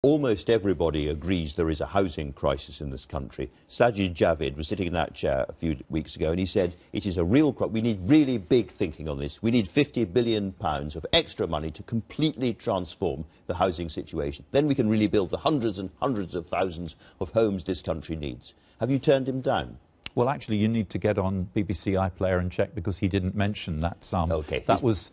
Almost everybody agrees there is a housing crisis in this country. Sajid Javid was sitting in that chair a few weeks ago and he said it is a real crisis. We need really big thinking on this. We need £50 billion of extra money to completely transform the housing situation. Then we can really build the hundreds and hundreds of thousands of homes this country needs. Have you turned him down? Well, actually, you need to get on BBC iPlayer and check because he didn't mention that sum. Okay. That was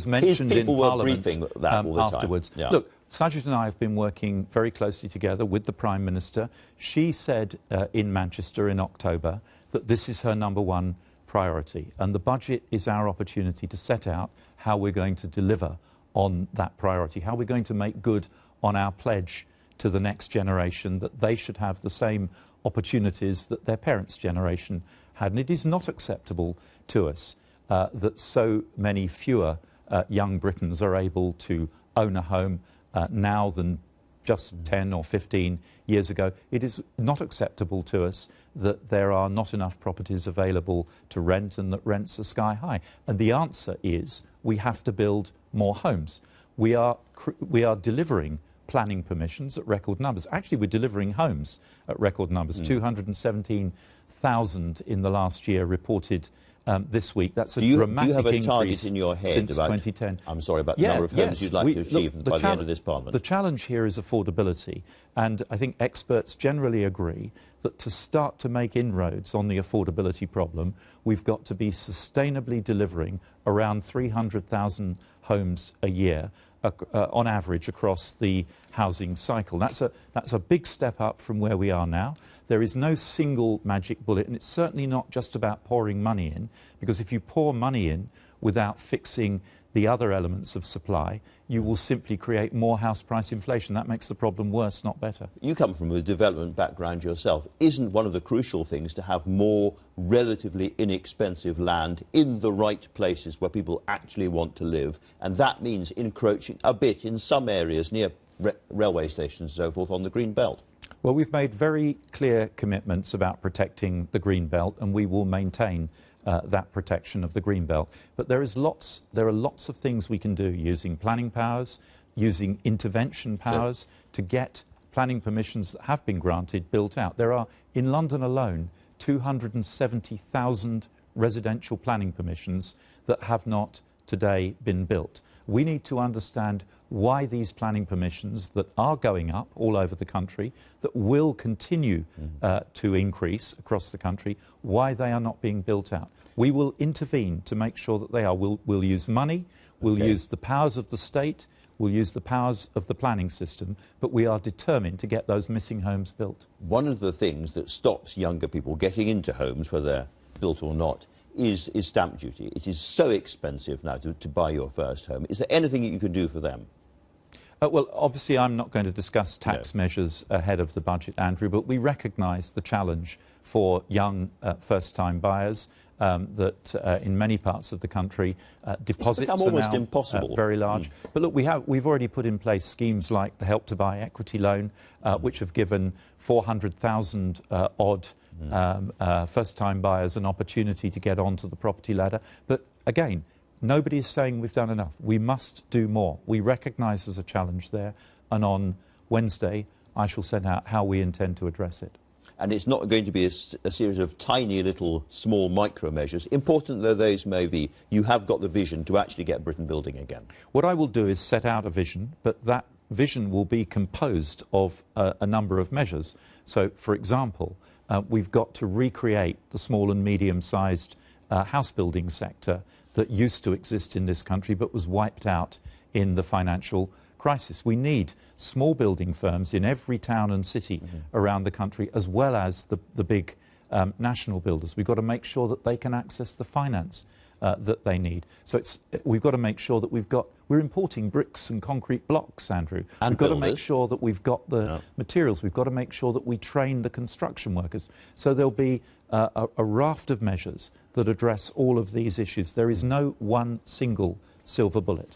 mentioned in Parliament that all the afterwards. time. Yeah. Look, Sajid and I have been working very closely together with the Prime Minister. She said in Manchester in October that this is her #1 priority, and the budget is our opportunity to set out how we're going to deliver on that priority, how we're going to make good on our pledge to the next generation that they should have the same opportunities that their parents' generation had. And it is not acceptable to us that so many fewer young Britons are able to own a home now than just 10 or 15 years ago. It is not acceptable to us that there are not enough properties available to rent and that rents are sky high. And the answer is we have to build more homes. We are delivering planning permissions at record numbers. Actually, we're delivering homes at record numbers. 217,000 in the last year reported this week. That's a dramatic increase. Do you have a target in your head since about 2010? I'm sorry, about the number of homes you'd like to achieve by the end of this Parliament? The challenge here is affordability, and I think experts generally agree that to start to make inroads on the affordability problem, we've got to be sustainably delivering around 300,000 homes a year on average across the housing cycle. That's a big step up from where we are now. There is no single magic bullet, and it's certainly not just about pouring money in, because if you pour money in without fixing the other elements of supply, you will simply create more house price inflation. That makes the problem worse, not better. You come from a development background yourself. Isn't one of the crucial things to have more relatively inexpensive land in the right places where people actually want to live? And that means encroaching a bit in some areas near railway stations and so forth on the green belt. Well, we've made very clear commitments about protecting the green belt, and we will maintain that protection of the green belt. But there are lots of things we can do using planning powers, using intervention powers to get planning permissions that have been granted built out. There are, in London alone, 270,000 residential planning permissions that have not today been built. We need to understand why these planning permissions that are going up all over the country, that will continue to increase across the country, why they are not being built out. We will intervene to make sure that they are. We'll use money, we'll use the powers of the state, we'll use the powers of the planning system, but we are determined to get those missing homes built. One of the things that stops younger people getting into homes, whether they're built or not, is stamp duty. It is so expensive now to buy your first home. Is there anything that you can do for them? Well, obviously I'm not going to discuss tax measures ahead of the budget, Andrew, but we recognise the challenge for young first-time buyers that in many parts of the country deposits are now impossible. Very large. But look, we've already put in place schemes like the Help to Buy equity loan, which have given 400,000 odd first-time buyers an opportunity to get onto the property ladder. But again, nobody is saying we've done enough. We must do more. We recognise there's a challenge there, and on Wednesday I shall set out how we intend to address it. And it's not going to be a series of tiny little small micro measures. Important though those may be, you have got the vision to actually get Britain building again. What I will do is set out a vision, but that vision will be composed of a number of measures. So, for example, we've got to recreate the small and medium-sized house building sector that used to exist in this country but was wiped out in the financial crisis. We need small building firms in every town and city around the country, as well as the big national builders. We've got to make sure that they can access the finance that they need. So we've got to make sure that we're importing bricks and concrete blocks, Andrew. And we've got to make sure that we've got the materials. We've got to make sure that we train the construction workers. So there'll be a raft of measures that address all of these issues. There is no one single silver bullet.